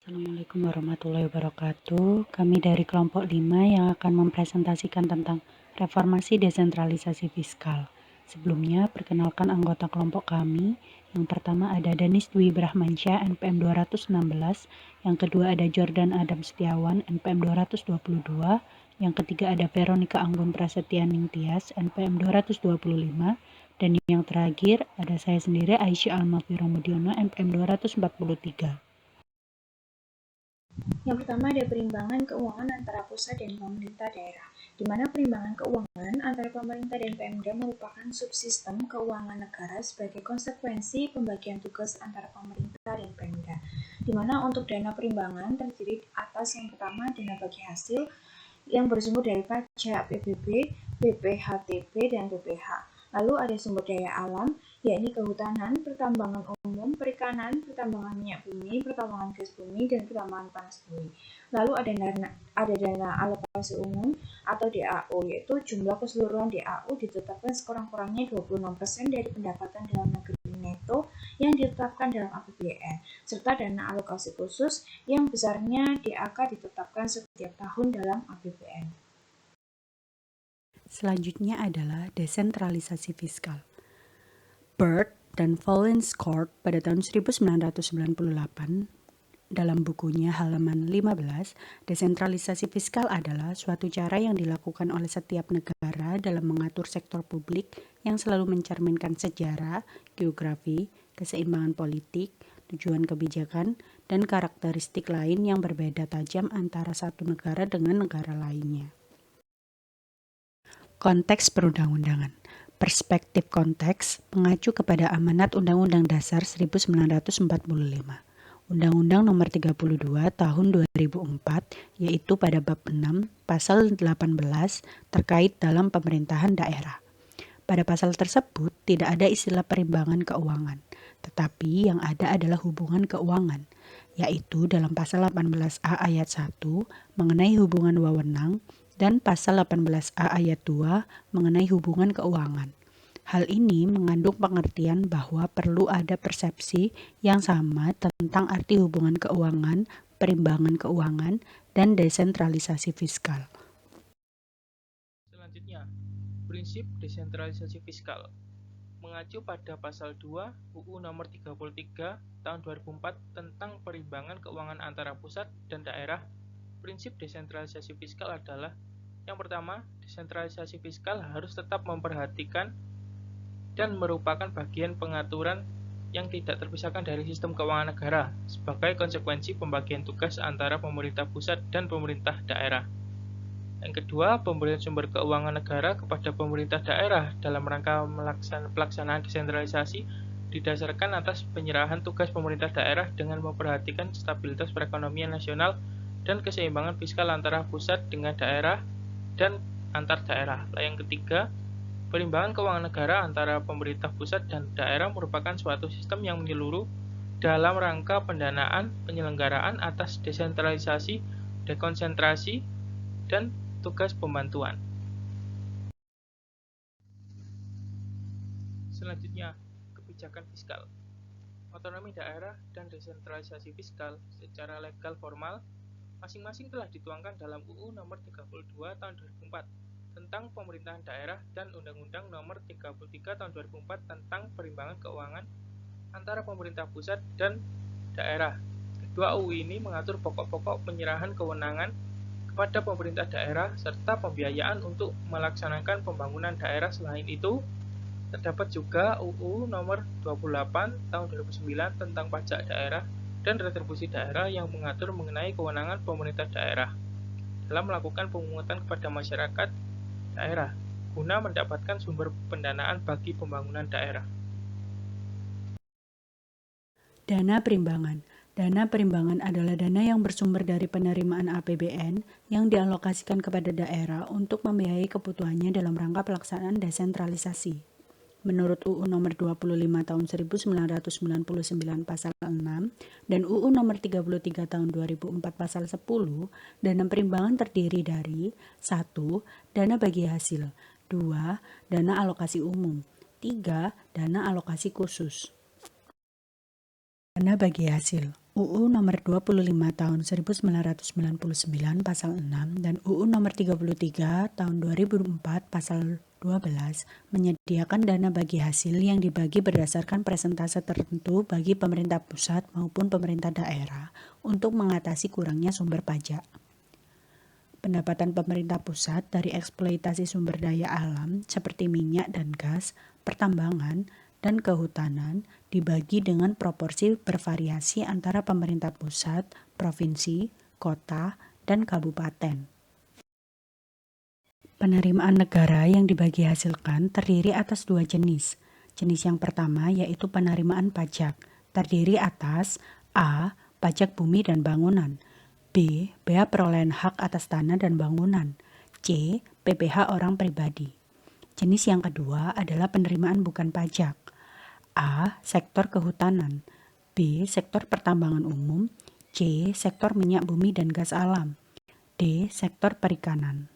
Assalamualaikum warahmatullahi wabarakatuh. Kami dari kelompok 5 yang akan mempresentasikan tentang reformasi desentralisasi fiskal. Sebelumnya, perkenalkan anggota kelompok kami. Yang pertama ada Danis Dwi Brahmansyah, NPM 216. Yang kedua ada Jordan Adam Setiawan, NPM 222. Yang ketiga ada Veronica Anggun Prasetyaning Tias, NPM 225. Dan yang terakhir ada saya sendiri, Aisyah Almafira Mudiono, NPM 243. Yang pertama ada perimbangan keuangan antara pusat dan pemerintah daerah, di mana perimbangan keuangan antara pemerintah dan Pemda merupakan subsistem keuangan negara sebagai konsekuensi pembagian tugas antara pemerintah dan Pemda, di mana untuk dana perimbangan terdiri atas yang pertama dana bagi hasil yang bersumber dari pajak PBB, BPHTB, dan BPH. Lalu ada sumber daya alam, yakni kehutanan, pertambangan umum, perikanan, pertambangan minyak bumi, pertambangan gas bumi, dan pertambangan panas bumi. Lalu ada dana alokasi umum atau DAU, yaitu jumlah keseluruhan DAU ditetapkan sekurang-kurangnya 26% dari pendapatan dalam negeri neto yang ditetapkan dalam APBN, serta dana alokasi khusus yang besarnya DAK ditetapkan setiap tahun dalam APBN. Selanjutnya adalah desentralisasi fiskal. Byrd dan Follins Court pada tahun 1998 dalam bukunya halaman 15, desentralisasi fiskal adalah suatu cara yang dilakukan oleh setiap negara dalam mengatur sektor publik yang selalu mencerminkan sejarah, geografi, keseimbangan politik, tujuan kebijakan, dan karakteristik lain yang berbeda tajam antara satu negara dengan negara lainnya. Konteks perundang-undangan. Perspektif konteks mengacu kepada Amanat Undang-Undang Dasar 1945. Undang-Undang Nomor 32 Tahun 2004, yaitu pada bab 6, pasal 18 terkait dalam pemerintahan daerah. Pada pasal tersebut tidak ada istilah perimbangan keuangan, tetapi yang ada adalah hubungan keuangan, yaitu dalam pasal 18A ayat 1 mengenai hubungan wewenang dan pasal 18A ayat 2 mengenai hubungan keuangan. Hal ini mengandung pengertian bahwa perlu ada persepsi yang sama tentang arti hubungan keuangan, perimbangan keuangan, dan desentralisasi fiskal. Selanjutnya, prinsip desentralisasi fiskal. Mengacu pada pasal 2 UU Nomor 33 Tahun 2004 tentang perimbangan keuangan antara pusat dan daerah, prinsip desentralisasi fiskal adalah yang pertama, desentralisasi fiskal harus tetap memperhatikan dan merupakan bagian pengaturan yang tidak terpisahkan dari sistem keuangan negara sebagai konsekuensi pembagian tugas antara pemerintah pusat dan pemerintah daerah. Yang kedua, pemberian sumber keuangan negara kepada pemerintah daerah dalam rangka pelaksanaan desentralisasi didasarkan atas penyerahan tugas pemerintah daerah dengan memperhatikan stabilitas perekonomian nasional dan keseimbangan fiskal antara pusat dengan daerah dan antar daerah. Yang ketiga, perimbangan keuangan negara antara pemerintah pusat dan daerah merupakan suatu sistem yang menyeluruh dalam rangka pendanaan penyelenggaraan atas desentralisasi, dekonsentrasi, dan tugas pembantuan. Selanjutnya, kebijakan fiskal. Otonomi daerah dan desentralisasi fiskal secara legal formal masing-masing telah dituangkan dalam UU Nomor 32 Tahun 2004 tentang pemerintahan daerah dan Undang-Undang Nomor 33 Tahun 2004 tentang perimbangan keuangan antara pemerintah pusat dan daerah. Kedua UU ini mengatur pokok-pokok penyerahan kewenangan kepada pemerintah daerah serta pembiayaan untuk melaksanakan pembangunan daerah. Selain itu, terdapat juga UU Nomor 28 Tahun 2009 tentang pajak daerah dan retribusi daerah yang mengatur mengenai kewenangan pemerintah daerah dalam melakukan pemungutan kepada masyarakat daerah guna mendapatkan sumber pendanaan bagi pembangunan daerah. Dana perimbangan. Dana perimbangan adalah dana yang bersumber dari penerimaan APBN yang dialokasikan kepada daerah untuk membiayai kebutuhannya dalam rangka pelaksanaan desentralisasi. Menurut UU Nomor 25 Tahun 1999 Pasal 6 dan UU Nomor 33 Tahun 2004 Pasal 10, dana perimbangan terdiri dari 1. Dana bagi hasil, 2. Dana alokasi umum, 3. Dana alokasi khusus. Dana bagi hasil. UU Nomor 25 Tahun 1999 Pasal 6 dan UU Nomor 33 Tahun 2004 Pasal 12 menyediakan dana bagi hasil yang dibagi berdasarkan persentase tertentu bagi pemerintah pusat maupun pemerintah daerah untuk mengatasi kurangnya sumber pajak. Pendapatan pemerintah pusat dari eksploitasi sumber daya alam seperti minyak dan gas, pertambangan, dan kehutanan dibagi dengan proporsi bervariasi antara pemerintah pusat, provinsi, kota, dan kabupaten. Penerimaan negara yang dibagi hasilkan terdiri atas dua jenis. Jenis yang pertama yaitu penerimaan pajak, terdiri atas A. Pajak bumi dan bangunan, B. Bea perolehan hak atas tanah dan bangunan, C. PPh orang pribadi. Jenis yang kedua adalah penerimaan bukan pajak. A. Sektor kehutanan, B. Sektor pertambangan umum, C. Sektor minyak bumi dan gas alam, D. Sektor perikanan.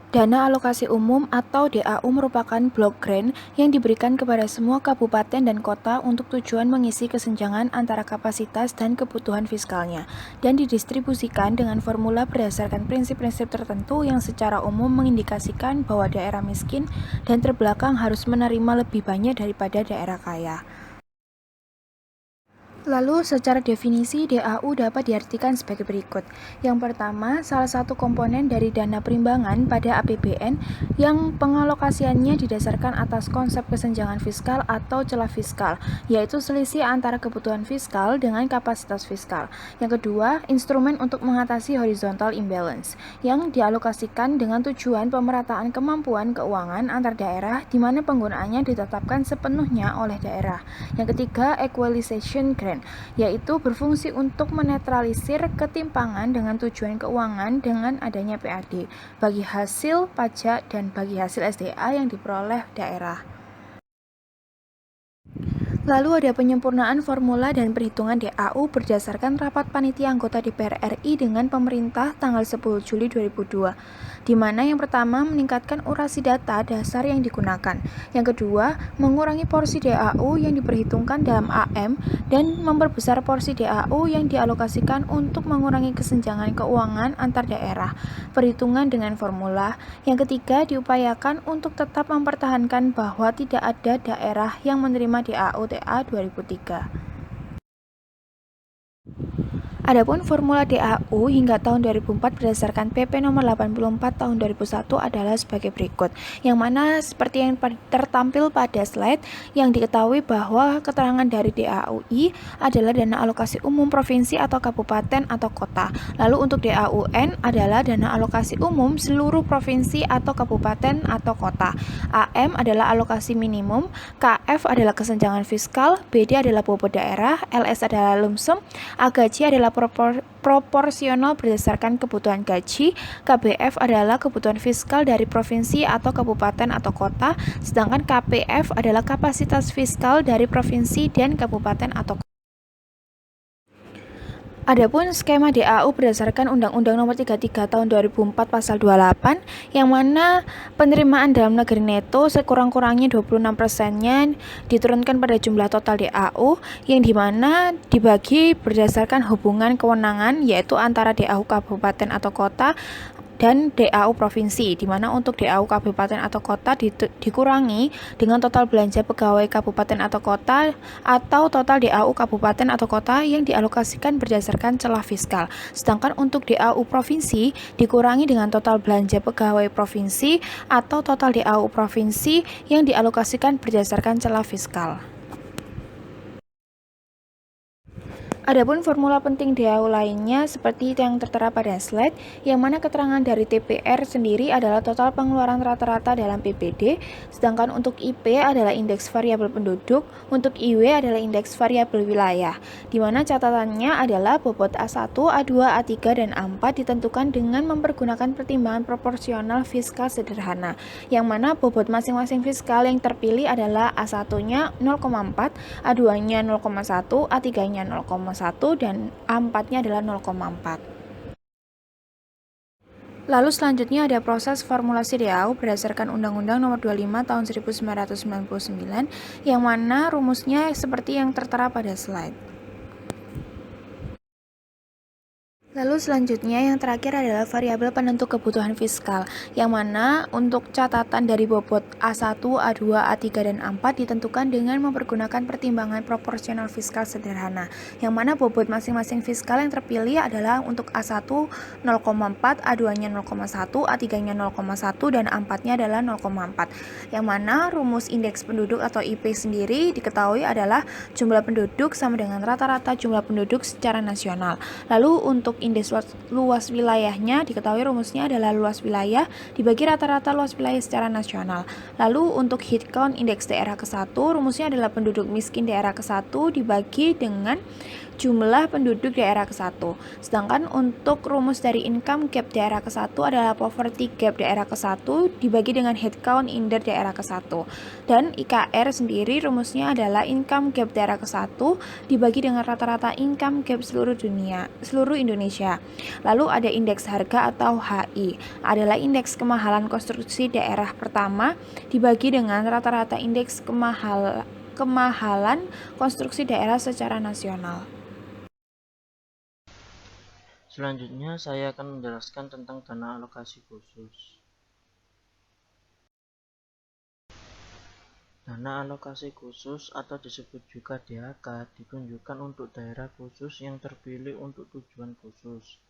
Dana alokasi umum atau DAU merupakan blok grant yang diberikan kepada semua kabupaten dan kota untuk tujuan mengisi kesenjangan antara kapasitas dan kebutuhan fiskalnya, dan didistribusikan dengan formula berdasarkan prinsip-prinsip tertentu yang secara umum mengindikasikan bahwa daerah miskin dan terbelakang harus menerima lebih banyak daripada daerah kaya. Lalu, secara definisi, DAU dapat diartikan sebagai berikut. Yang pertama, salah satu komponen dari dana perimbangan pada APBN yang pengalokasiannya didasarkan atas konsep kesenjangan fiskal atau celah fiskal, yaitu selisih antara kebutuhan fiskal dengan kapasitas fiskal. Yang kedua, instrumen untuk mengatasi horizontal imbalance, yang dialokasikan dengan tujuan pemerataan kemampuan keuangan antar daerah di mana penggunaannya ditetapkan sepenuhnya oleh daerah. Yang ketiga, equalization grant, yaitu berfungsi untuk menetralisir ketimpangan dengan tujuan keuangan dengan adanya PAD bagi hasil pajak dan bagi hasil SDA yang diperoleh daerah. Lalu ada penyempurnaan formula dan perhitungan DAU berdasarkan rapat panitia anggota DPR RI dengan pemerintah tanggal 10 Juli 2002, di mana yang pertama meningkatkan urasi data dasar yang digunakan, yang kedua mengurangi porsi DAU yang diperhitungkan dalam AM dan memperbesar porsi DAU yang dialokasikan untuk mengurangi kesenjangan keuangan antar daerah, perhitungan dengan formula. Yang ketiga diupayakan untuk tetap mempertahankan bahwa tidak ada daerah yang menerima DAU TA 2003. Adapun formula DAU hingga tahun 2004 berdasarkan PP nomor 84 tahun 2001 adalah sebagai berikut, yang mana seperti yang tertampil pada slide, yang diketahui bahwa keterangan dari DAUI adalah dana alokasi umum provinsi atau kabupaten atau kota. Lalu untuk DAUN adalah dana alokasi umum seluruh provinsi atau kabupaten atau kota. AM adalah alokasi minimum, KF adalah kesenjangan fiskal, BD adalah bobot daerah, LS adalah lump sum, AGaji adalah proporsional berdasarkan kebutuhan gaji, KBF adalah kebutuhan fiskal dari provinsi atau kabupaten atau kota, sedangkan KPF adalah kapasitas fiskal dari provinsi dan kabupaten atau kota. Adapun skema DAU berdasarkan Undang-Undang Nomor 33 Tahun 2004 Pasal 28, yang mana penerimaan dalam negeri neto sekurang-kurangnya 26%-nya diturunkan pada jumlah total DAU, yang dimana dibagi berdasarkan hubungan kewenangan, yaitu antara DAU kabupaten atau kota dan DAU provinsi, di mana untuk DAU kabupaten atau kota dikurangi dengan total belanja pegawai kabupaten atau kota atau total DAU kabupaten atau kota yang dialokasikan berdasarkan celah fiskal. Sedangkan untuk DAU provinsi dikurangi dengan total belanja pegawai provinsi atau total DAU provinsi yang dialokasikan berdasarkan celah fiskal. Adapun formula penting DAU lainnya seperti yang tertera pada slide, yang mana keterangan dari TPR sendiri adalah total pengeluaran rata-rata dalam PPD, sedangkan untuk IP adalah indeks variabel penduduk, untuk IW adalah indeks variabel wilayah, di mana catatannya adalah bobot A1, A2, A3, dan A4 ditentukan dengan mempergunakan pertimbangan proporsional fiskal sederhana, yang mana bobot masing-masing fiskal yang terpilih adalah A1-nya 0,4, A2-nya 0,1, A3-nya 0,1, dan A4-nya adalah 0,4. Lalu selanjutnya ada proses formulasi DAU berdasarkan Undang-Undang Nomor 25 Tahun 1999, yang mana rumusnya seperti yang tertera pada slide. Lalu selanjutnya yang terakhir adalah variabel penentu kebutuhan fiskal, yang mana untuk catatan dari bobot A1, A2, A3, dan A4 ditentukan dengan mempergunakan pertimbangan proporsional fiskal sederhana, yang mana bobot masing-masing fiskal yang terpilih adalah untuk A1 0,4, A2-nya 0,1, A3-nya 0,1, dan A4-nya adalah 0,4. Yang mana rumus indeks penduduk atau IP sendiri diketahui adalah jumlah penduduk sama dengan rata-rata jumlah penduduk secara nasional. Lalu untuk indeks luas wilayahnya diketahui rumusnya adalah luas wilayah dibagi rata-rata luas wilayah secara nasional. Lalu untuk heat count indeks daerah ke-1 rumusnya adalah penduduk miskin daerah ke-1 dibagi dengan jumlah penduduk daerah ke-1. Sedangkan untuk rumus dari income gap daerah ke-1 adalah poverty gap daerah ke-1 dibagi dengan head count index daerah ke-1. Dan IKR sendiri rumusnya adalah income gap daerah ke-1 dibagi dengan rata-rata income gap seluruh Indonesia. Lalu ada indeks harga atau HI, adalah indeks kemahalan konstruksi daerah pertama dibagi dengan rata-rata indeks kemahalan konstruksi daerah secara nasional. Selanjutnya, saya akan menjelaskan tentang dana alokasi khusus. Dana alokasi khusus atau disebut juga DAK ditunjukkan untuk daerah khusus yang terpilih untuk tujuan khusus.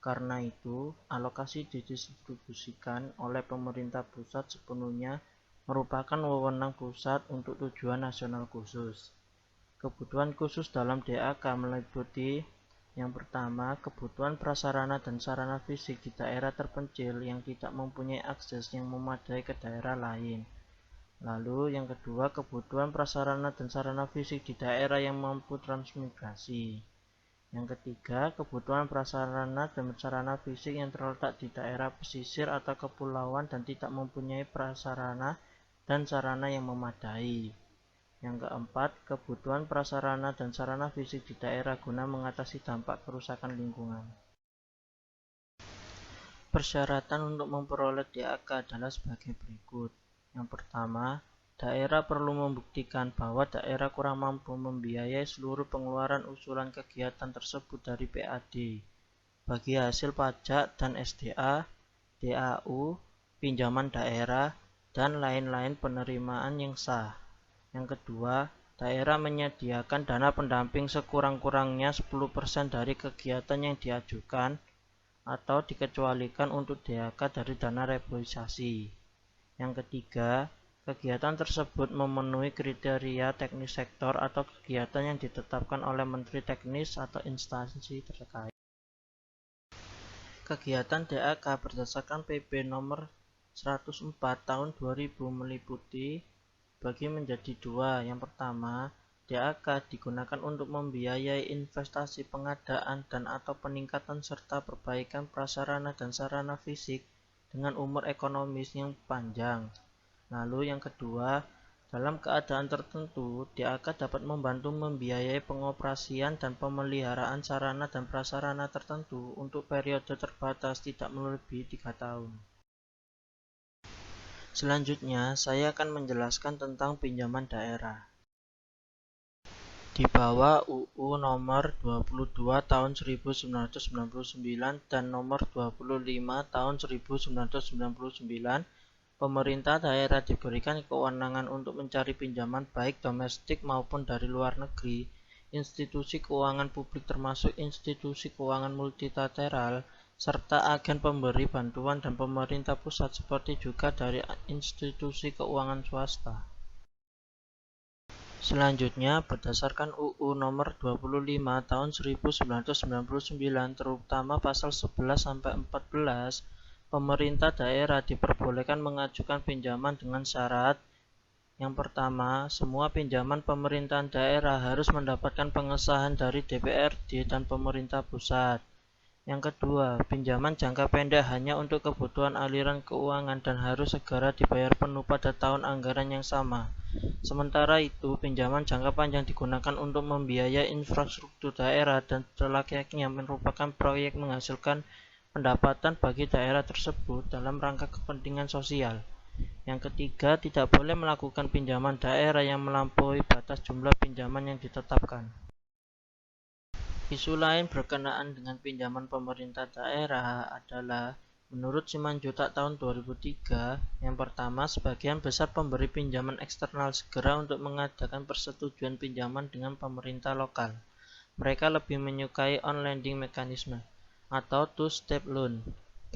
Karena itu, alokasi didistribusikan oleh pemerintah pusat sepenuhnya merupakan wewenang pusat untuk tujuan nasional khusus. Kebutuhan khusus dalam DAK meliputi yang pertama, kebutuhan prasarana dan sarana fisik di daerah terpencil yang tidak mempunyai akses yang memadai ke daerah lain. Lalu yang kedua, kebutuhan prasarana dan sarana fisik di daerah yang mampu transmigrasi. Yang ketiga, kebutuhan prasarana dan sarana fisik yang terletak di daerah pesisir atau kepulauan dan tidak mempunyai prasarana dan sarana yang memadai. Yang keempat, kebutuhan prasarana dan sarana fisik di daerah guna mengatasi dampak kerusakan lingkungan. Persyaratan untuk memperoleh DAK adalah sebagai berikut. Yang pertama, daerah perlu membuktikan bahwa daerah kurang mampu membiayai seluruh pengeluaran usulan kegiatan tersebut dari PAD, bagi hasil pajak dan SDA, DAU, pinjaman daerah, dan lain-lain penerimaan yang sah. Yang kedua, daerah menyediakan dana pendamping sekurang-kurangnya 10% dari kegiatan yang diajukan atau dikecualikan untuk DAK dari dana reboisasi. Yang ketiga, kegiatan tersebut memenuhi kriteria teknis sektor atau kegiatan yang ditetapkan oleh Menteri Teknis atau instansi terkait. Kegiatan DAK berdasarkan PP nomor 104 tahun 2000 meliputi bagi menjadi dua. Yang pertama, DAK digunakan untuk membiayai investasi pengadaan dan atau peningkatan serta perbaikan prasarana dan sarana fisik dengan umur ekonomis yang panjang. Lalu yang kedua, dalam keadaan tertentu, DAK dapat membantu membiayai pengoperasian dan pemeliharaan sarana dan prasarana tertentu untuk periode terbatas tidak melebihi 3 tahun. Selanjutnya, saya akan menjelaskan tentang pinjaman daerah. Di bawah UU nomor 22 tahun 1999 dan nomor 25 tahun 1999, pemerintah daerah diberikan kewenangan untuk mencari pinjaman baik domestik maupun dari luar negeri, institusi keuangan publik termasuk institusi keuangan multilateral, serta agen pemberi bantuan dan pemerintah pusat seperti juga dari institusi keuangan swasta. Selanjutnya, berdasarkan UU nomor 25 tahun 1999 terutama pasal 11-14, pemerintah daerah diperbolehkan mengajukan pinjaman dengan syarat. Yang pertama, semua pinjaman pemerintahan daerah harus mendapatkan pengesahan dari DPRD dan pemerintah pusat. Yang kedua, pinjaman jangka pendek hanya untuk kebutuhan aliran keuangan dan harus segera dibayar penuh pada tahun anggaran yang sama. Sementara itu, pinjaman jangka panjang digunakan untuk membiayai infrastruktur daerah dan selayaknya merupakan proyek menghasilkan pendapatan bagi daerah tersebut dalam rangka kepentingan sosial. Yang ketiga, tidak boleh melakukan pinjaman daerah yang melampaui batas jumlah pinjaman yang ditetapkan. Isu lain berkenaan dengan pinjaman pemerintah daerah adalah menurut Simanjuntak tahun 2003, yang pertama, sebagian besar pemberi pinjaman eksternal segera untuk mengadakan persetujuan pinjaman dengan pemerintah lokal. Mereka lebih menyukai on-lending mechanism atau two-step loan.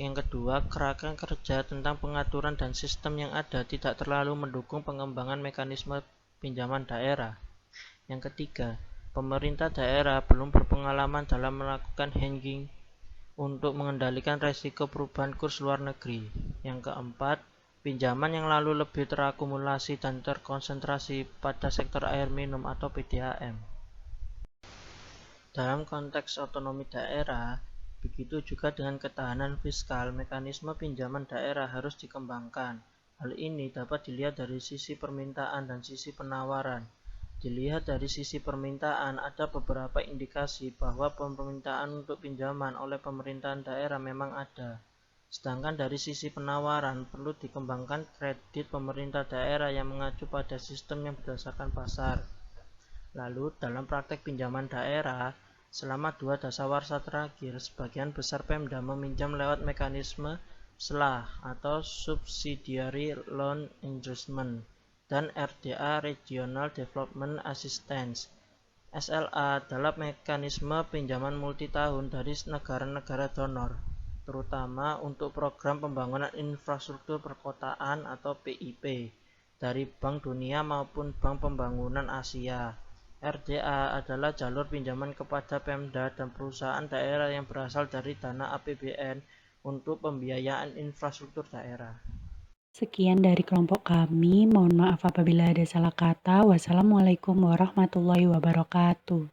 Yang kedua, kerangka kerja tentang pengaturan dan sistem yang ada tidak terlalu mendukung pengembangan mekanisme pinjaman daerah. Yang ketiga, pemerintah daerah belum berpengalaman dalam melakukan hedging untuk mengendalikan resiko perubahan kurs luar negeri. Yang keempat, pinjaman yang lalu lebih terakumulasi dan terkonsentrasi pada sektor air minum atau PDAM. Dalam konteks otonomi daerah, begitu juga dengan ketahanan fiskal, mekanisme pinjaman daerah harus dikembangkan. Hal ini dapat dilihat dari sisi permintaan dan sisi penawaran. Dilihat dari sisi permintaan, ada beberapa indikasi bahwa permintaan untuk pinjaman oleh pemerintahan daerah memang ada. Sedangkan dari sisi penawaran, perlu dikembangkan kredit pemerintah daerah yang mengacu pada sistem yang berdasarkan pasar. Lalu, dalam praktek pinjaman daerah, selama 2 dasawarsa terakhir, sebagian besar Pemda meminjam lewat mekanisme SLA atau Subsidiary Loan Arrangement dan RDA Regional Development Assistance. SLA adalah mekanisme pinjaman multitahun dari negara-negara donor, terutama untuk program pembangunan infrastruktur perkotaan atau PIP dari Bank Dunia maupun Bank Pembangunan Asia. RDA adalah jalur pinjaman kepada Pemda dan perusahaan daerah yang berasal dari dana APBN untuk pembiayaan infrastruktur daerah. Sekian dari kelompok kami. Mohon maaf apabila ada salah kata. Wassalamualaikum warahmatullahi wabarakatuh.